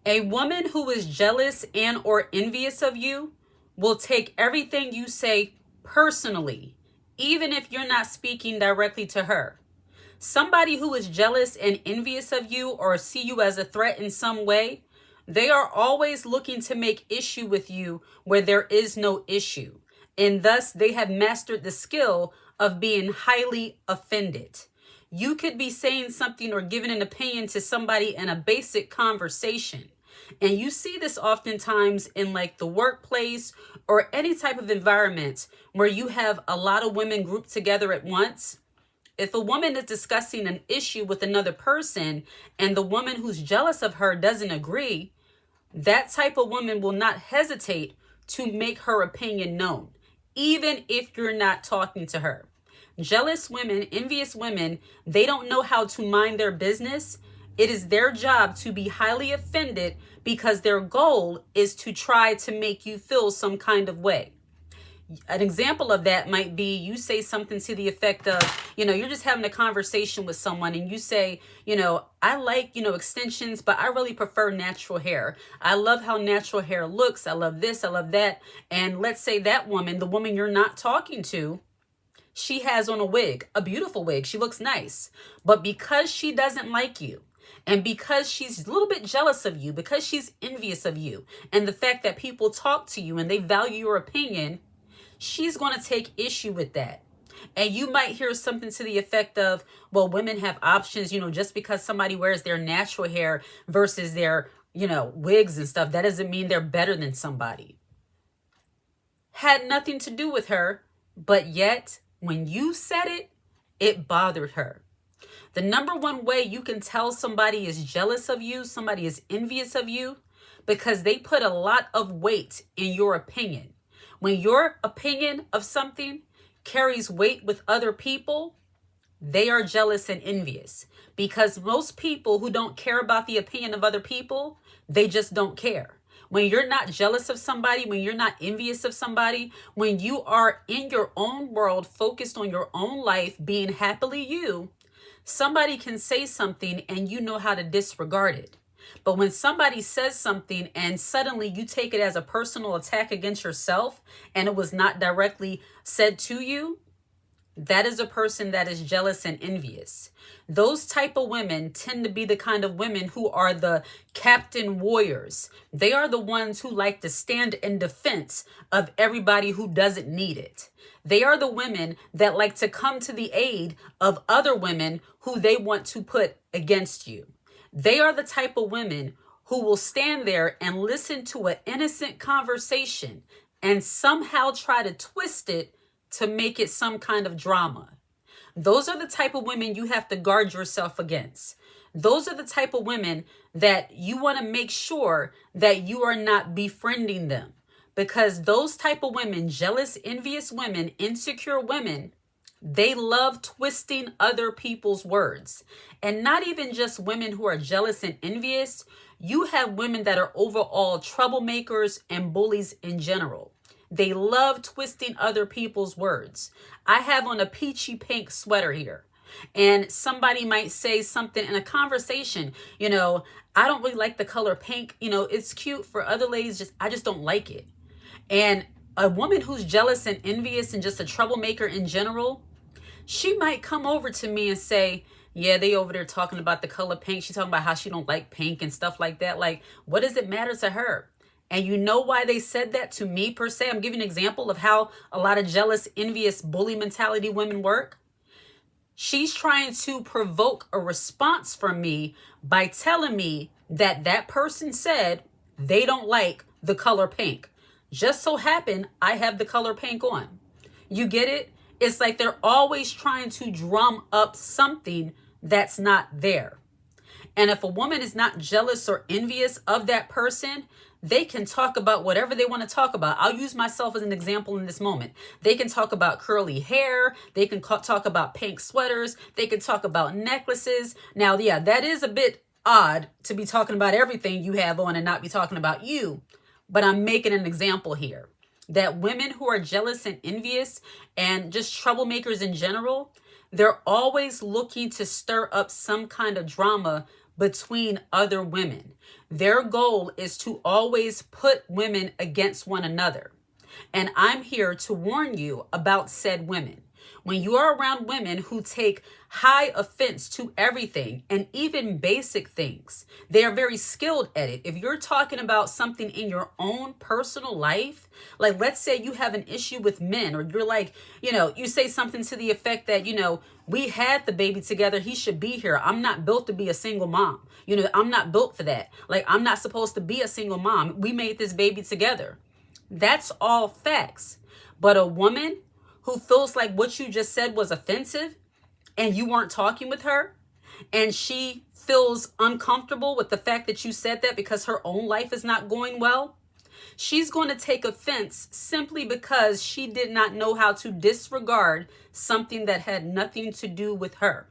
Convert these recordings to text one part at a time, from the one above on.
A woman who is jealous and or envious of you will take everything you say personally, even if you're not speaking directly to her. Somebody who is jealous and envious of you or see you as a threat in some way, they are always looking to make issue with you where there is no issue. And thus they have mastered the skill of being highly offended. You could be saying something or giving an opinion to somebody in a basic conversation. And you see this oftentimes in like the workplace or any type of environment where you have a lot of women grouped together at once. If a woman is discussing an issue with another person and the woman who's jealous of her doesn't agree, that type of woman will not hesitate to make her opinion known, even if you're not talking to her. Jealous women, envious women, they don't know how to mind their business. It is their job to be highly offended because their goal is to try to make you feel some kind of way. An example of that might be you say something to the effect of, you're just having a conversation with someone and you say, I like, extensions, but I really prefer natural hair. I love how natural hair looks. I love this. I love that. And let's say that woman, the woman you're not talking to, she has on a wig, a beautiful wig. She looks nice. But because she doesn't like you, and because she's a little bit jealous of you, because she's envious of you, and the fact that people talk to you and they value your opinion, she's going to take issue with that. And you might hear something to the effect of, well, women have options, just because somebody wears their natural hair versus their, wigs and stuff, that doesn't mean they're better than somebody. Had nothing to do with her, but yet when you said it, it bothered her. The number one way you can tell somebody is jealous of you, somebody is envious of you, because they put a lot of weight in your opinion. When your opinion of something carries weight with other people, they are jealous and envious. Because most people who don't care about the opinion of other people, they just don't care. When you're not jealous of somebody, when you're not envious of somebody, when you are in your own world, focused on your own life, being happily you, somebody can say something and you know how to disregard it. But when somebody says something and suddenly you take it as a personal attack against yourself and it was not directly said to you, that is a person that is jealous and envious. Those type of women tend to be the kind of women who are the captain warriors. They are the ones who like to stand in defense of everybody who doesn't need it. They are the women that like to come to the aid of other women who they want to put against you. They are the type of women who will stand there and listen to an innocent conversation and somehow try to twist it to make it some kind of drama. Those are the type of women you have to guard yourself against. Those are the type of women that you want to make sure that you are not befriending them. Because those type of women, jealous, envious women, insecure women, they love twisting other people's words. And not even just women who are jealous and envious. You have women that are overall troublemakers and bullies in general. They love twisting other people's words. I have on a peachy pink sweater here. And somebody might say something in a conversation, I don't really like the color pink. It's cute for other ladies. I just don't like it. And a woman who's jealous and envious and just a troublemaker in general, she might come over to me and say, yeah, they over there talking about the color pink. She's talking about how she don't like pink and stuff like that. Like, what does it matter to her? And you know why they said that to me per se? I'm giving an example of how a lot of jealous, envious, bully mentality women work. She's trying to provoke a response from me by telling me that that person said they don't like the color pink. Just so happen I have the color pink on. You get it? It's like they're always trying to drum up something that's not there. And if a woman is not jealous or envious of that person, they can talk about whatever they want to talk about. I'll use myself as an example in this moment. They can talk about curly hair. They can talk about pink sweaters. They can talk about necklaces. Now, yeah, that is a bit odd to be talking about everything you have on and not be talking about you. But I'm making an example here that women who are jealous and envious and just troublemakers in general, they're always looking to stir up some kind of drama between other women. Their goal is to always put women against one another. And I'm here to warn you about said women. When you are around women who take high offense to everything and even basic things, they are very skilled at it. If you're talking about something in your own personal life, like let's say you have an issue with men, or you're like, you say something to the effect that, we had the baby together, he should be here. I'm not built to be a single mom. I'm not built for that. Like, I'm not supposed to be a single mom. We made this baby together. That's all facts. But a woman who feels like what you just said was offensive and you weren't talking with her, and she feels uncomfortable with the fact that you said that because her own life is not going well, she's going to take offense simply because she did not know how to disregard something that had nothing to do with her.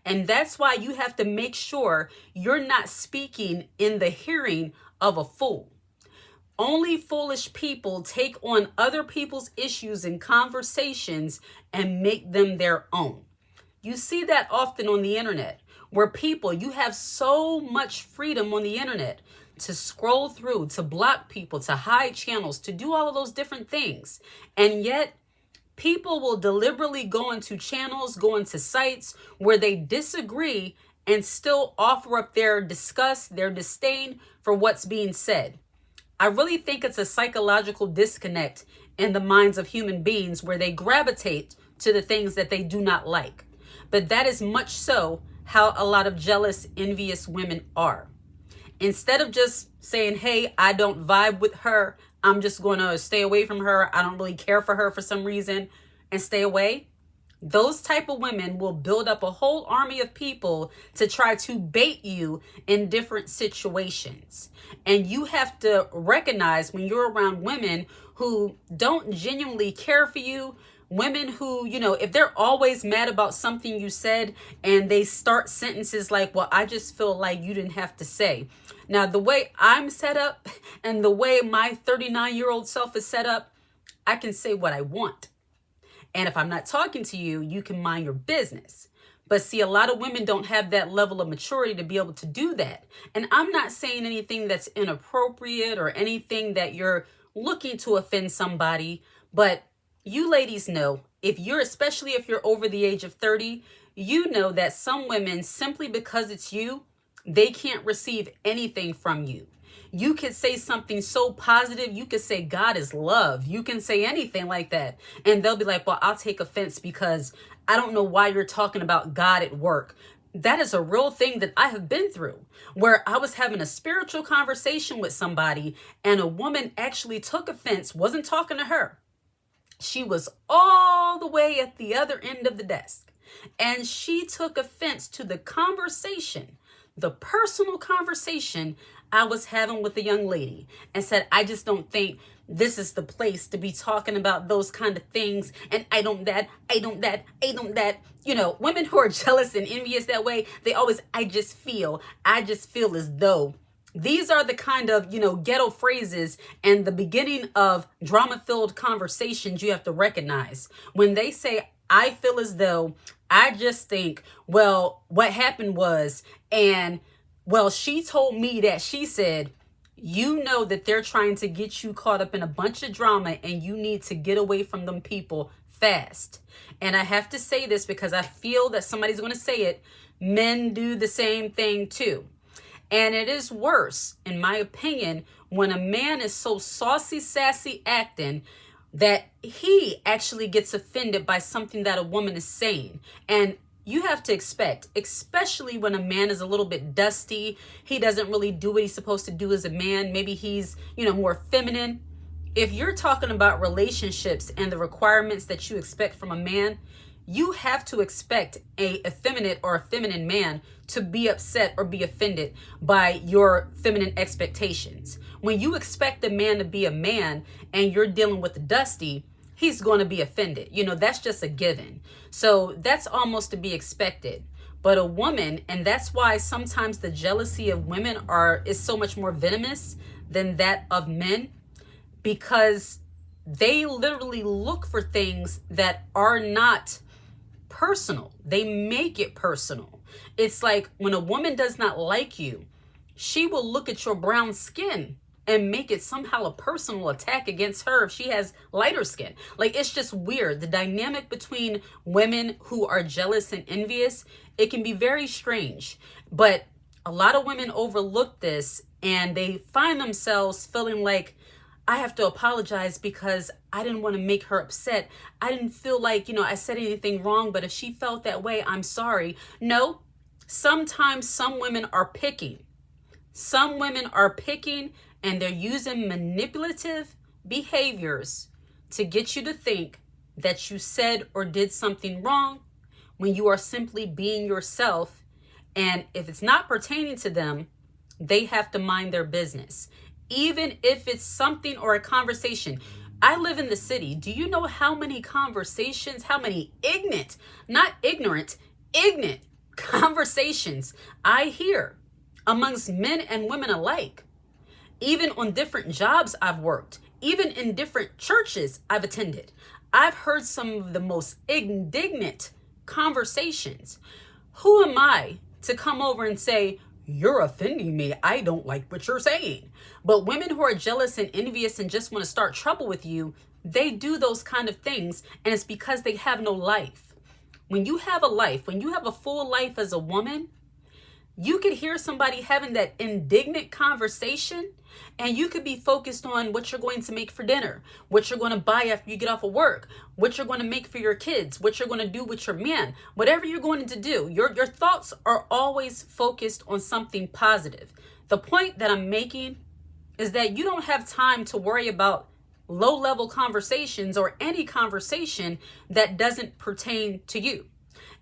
And that's why you have to make sure you're not speaking in the hearing of a fool. Only foolish people take on other people's issues and conversations and make them their own. You see that often on the internet, where you have so much freedom on the internet to scroll through, to block people, to hide channels, to do all of those different things. And yet people will deliberately go into channels, go into sites where they disagree and still offer up their disgust, their disdain for what's being said. I really think it's a psychological disconnect in the minds of human beings where they gravitate to the things that they do not like. But that is much so how a lot of jealous, envious women are. Instead of just saying, hey, I don't vibe with her, I'm just going to stay away from her, I don't really care for her for some reason, and stay away, those type of women will build up a whole army of people to try to bait you in different situations. And you have to recognize when you're around women who don't genuinely care for you, women who, if they're always mad about something you said and they start sentences like, well, I just feel like you didn't have to say. Now, the way I'm set up and the way my 39-year-old self is set up, I can say what I want. And if I'm not talking to you, you can mind your business. But see, a lot of women don't have that level of maturity to be able to do that. And I'm not saying anything that's inappropriate or anything that you're looking to offend somebody. But you ladies know, especially if you're over the age of 30, you know that some women, simply because it's you, they can't receive anything from you. You could say something so positive. You could say God is love. You can say anything like that. And they'll be like, well, I'll take offense because I don't know why you're talking about God at work. That is a real thing that I have been through, where I was having a spiritual conversation with somebody and a woman actually took offense, wasn't talking to her. She was all the way at the other end of the desk. And she took offense to the conversation, the personal conversation I was having with a young lady, and said, I just don't think this is the place to be talking about those kind of things. And I don't that. Women who are jealous and envious that way, they always, I just feel as though. These are the kind of, ghetto phrases and the beginning of drama-filled conversations you have to recognize. When they say, I feel as though, I just think, well, what happened was, and well, she told me that she said, you know that they're trying to get you caught up in a bunch of drama and you need to get away from them people fast. And I have to say this because I feel that somebody's going to say it. Men do the same thing too. And it is worse, in my opinion, when a man is so saucy, sassy acting that he actually gets offended by something that a woman is saying. And you have to expect, especially when a man is a little bit dusty, he doesn't really do what he's supposed to do as a man. Maybe he's, more feminine. If you're talking about relationships and the requirements that you expect from a man, you have to expect a effeminate or a feminine man to be upset or be offended by your feminine expectations. When you expect a man to be a man and you're dealing with the dusty, he's going to be offended. That's just a given. So that's almost to be expected. But a woman, and that's why sometimes the jealousy of women is so much more venomous than that of men, because they literally look for things that are not personal. They make it personal. It's like when a woman does not like you, she will look at your brown skin and make it somehow a personal attack against her if she has lighter skin. Like, it's just weird. The dynamic between women who are jealous and envious, it can be very strange. But a lot of women overlook this and they find themselves feeling like, I have to apologize because I didn't want to make her upset. I didn't feel like, I said anything wrong, but if she felt that way, I'm sorry. No, sometimes some women are picking. Some women are picking and they're using manipulative behaviors to get you to think that you said or did something wrong when you are simply being yourself. And if it's not pertaining to them, they have to mind their business. Even if it's something or a conversation. I live in the city. Do you know how many conversations, how many ignorant conversations I hear amongst men and women alike? Even on different jobs I've worked, even in different churches I've attended, I've heard some of the most indignant conversations. Who am I to come over and say, you're offending me, I don't like what you're saying? But women who are jealous and envious and just want to start trouble with you, they do those kind of things, and it's because they have no life. When you have a life, when you have a full life as a woman, you could hear somebody having that indignant conversation and you could be focused on what you're going to make for dinner, what you're going to buy after you get off of work, what you're going to make for your kids, what you're going to do with your man, whatever you're going to do. Your thoughts are always focused on something positive. The point that I'm making is that you don't have time to worry about low-level conversations or any conversation that doesn't pertain to you.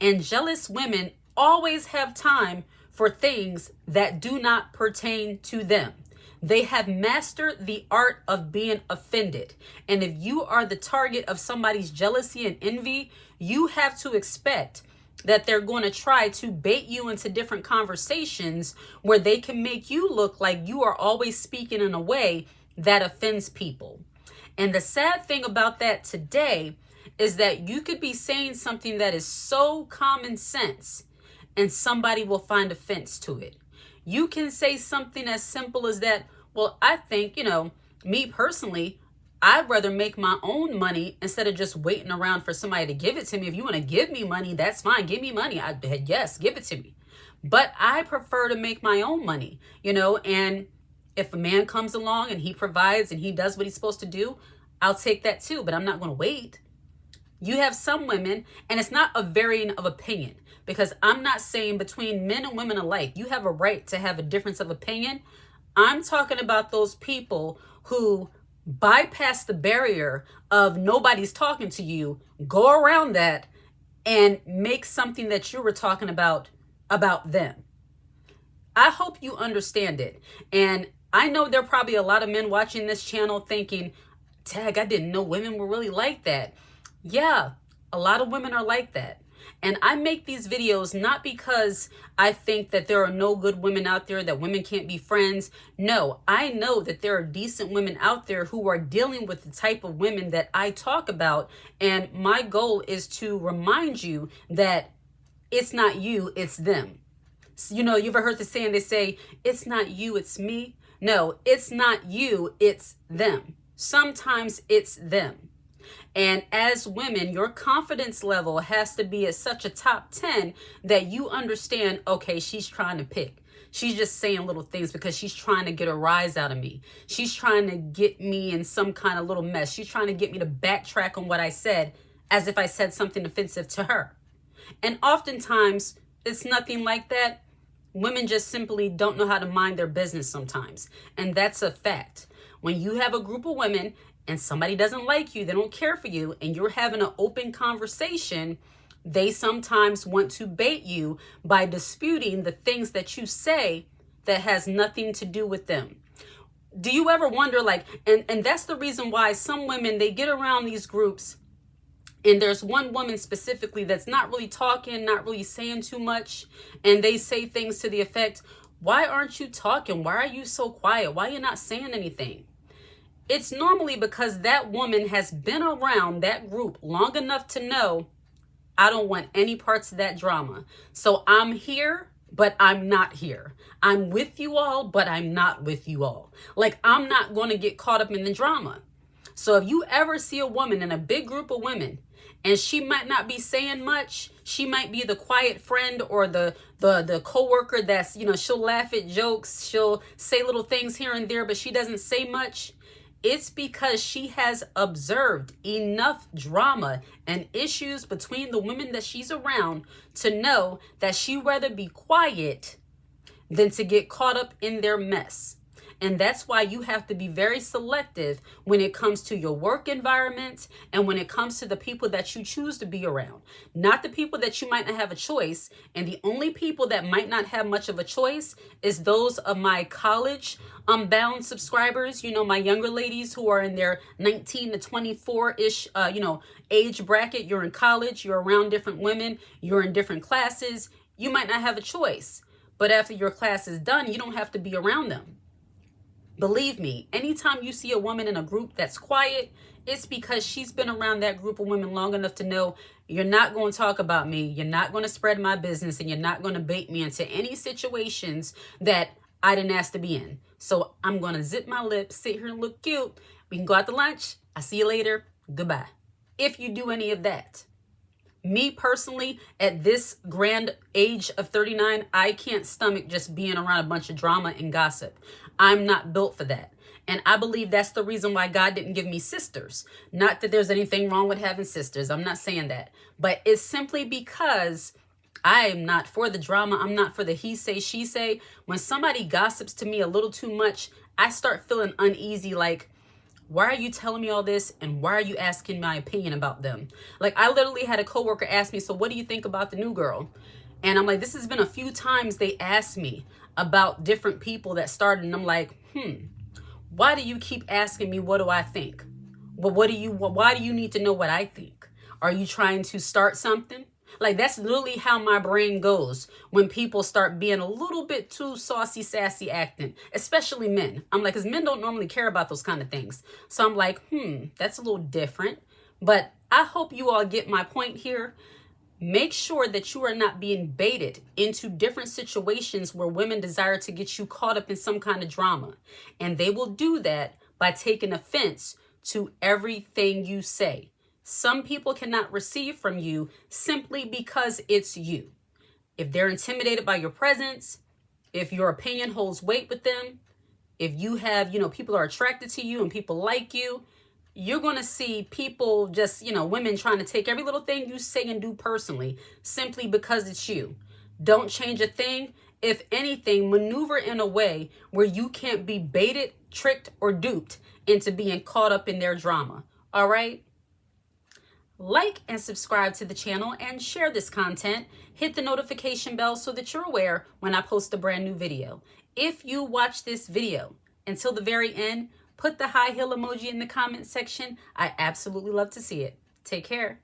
And jealous women always have time for things that do not pertain to them. They have mastered the art of being offended. And if you are the target of somebody's jealousy and envy, you have to expect that they're going to try to bait you into different conversations where they can make you look like you are always speaking in a way that offends people. And the sad thing about that today is that you could be saying something that is so common sense and somebody will find offense to it. You can say something as simple as that, well, I think, me personally, I'd rather make my own money instead of just waiting around for somebody to give it to me. If you want to give me money, that's fine. Give me money. Yes, give it to me. But I prefer to make my own money, and if a man comes along and he provides and he does what he's supposed to do, I'll take that too, but I'm not going to wait. You have some women, and it's not a varying of opinion, because I'm not saying between men and women alike, you have a right to have a difference of opinion. I'm talking about those people who bypass the barrier of nobody's talking to you, go around that, and make something that you were talking about them. I hope you understand it. And I know there are probably a lot of men watching this channel thinking, Tag, I didn't know women were really like that. Yeah, a lot of women are like that. And I make these videos not because I think that there are no good women out there, that women can't be friends. No, I know that there are decent women out there who are dealing with the type of women that I talk about. And my goal is to remind you that it's not you, it's them. You ever heard the saying, they say, it's not you, it's me. No, it's not you, it's them. Sometimes it's them. And as women, your confidence level has to be at such a top 10 that you understand, okay, she's trying to pick. She's just saying little things because she's trying to get a rise out of me. She's trying to get me in some kind of little mess. She's trying to get me to backtrack on what I said as if I said something offensive to her. And oftentimes, it's nothing like that. Women just simply don't know how to mind their business sometimes. And that's a fact. When you have a group of women and somebody doesn't like you, they don't care for you, and you're having an open conversation, they sometimes want to bait you by disputing the things that you say that has nothing to do with them. Do you ever wonder, and that's the reason why some women, they get around these groups, and there's one woman specifically that's not really talking, not really saying too much, and they say things to the effect, why aren't you talking? Why are you so quiet? Why are you not saying anything? It's normally because that woman has been around that group long enough to know I don't want any parts of that drama. So I'm here, but I'm not here. I'm with you all, but I'm not with you all. Like, I'm not going to get caught up in the drama. So if you ever see a woman in a big group of women and she might not be saying much, she might be the quiet friend or the coworker that's, she'll laugh at jokes, she'll say little things here and there, but she doesn't say much. It's because she has observed enough drama and issues between the women that she's around to know that she'd rather be quiet than to get caught up in their mess. And that's why you have to be very selective when it comes to your work environment and when it comes to the people that you choose to be around. Not the people that you might not have a choice. And the only people that might not have much of a choice is those of my college bound subscribers, my younger ladies who are in their 19 to 24-ish, age bracket. You're in college, you're around different women, you're in different classes. You might not have a choice. But after your class is done, you don't have to be around them. Believe me, anytime you see a woman in a group that's quiet, it's because she's been around that group of women long enough to know you're not going to talk about me, you're not going to spread my business, and you're not going to bait me into any situations that I didn't ask to be in. So I'm going to zip my lips, sit here and look cute. We can go out to lunch. I'll see you later. Goodbye. If you do any of that. Me personally, at this grand age of 39, I can't stomach just being around a bunch of drama and gossip. I'm not built for that. And I believe that's the reason why God didn't give me sisters. Not that there's anything wrong with having sisters. I'm not saying that. But it's simply because I am not for the drama. I'm not for the he say, she say. When somebody gossips to me a little too much, I start feeling uneasy, like, why are you telling me all this? And why are you asking my opinion about them? Like, I literally had a coworker ask me, so what do you think about the new girl? And I'm like, this has been a few times they asked me about different people that started. And I'm like, why do you keep asking me, what do I think? Well, why do you need to know what I think? Are you trying to start something? Like, that's literally how my brain goes when people start being a little bit too saucy, sassy acting, especially men. I'm like, because men don't normally care about those kind of things. So I'm like, that's a little different. But I hope you all get my point here. Make sure that you are not being baited into different situations where women desire to get you caught up in some kind of drama. And they will do that by taking offense to everything you say. Some people cannot receive from you simply because it's you. If they're intimidated by your presence, if your opinion holds weight with them, if you have, people are attracted to you and people like you, you're going to see people just, women trying to take every little thing you say and do personally simply because it's you. Don't change a thing. If anything, maneuver in a way where you can't be baited, tricked, or duped into being caught up in their drama. All right? Like and subscribe to the channel and share this content. Hit the notification bell so that you're aware when I post a brand new video. If you watch this video until the very end, put the high heel emoji in the comment section. I absolutely love to see it. Take care.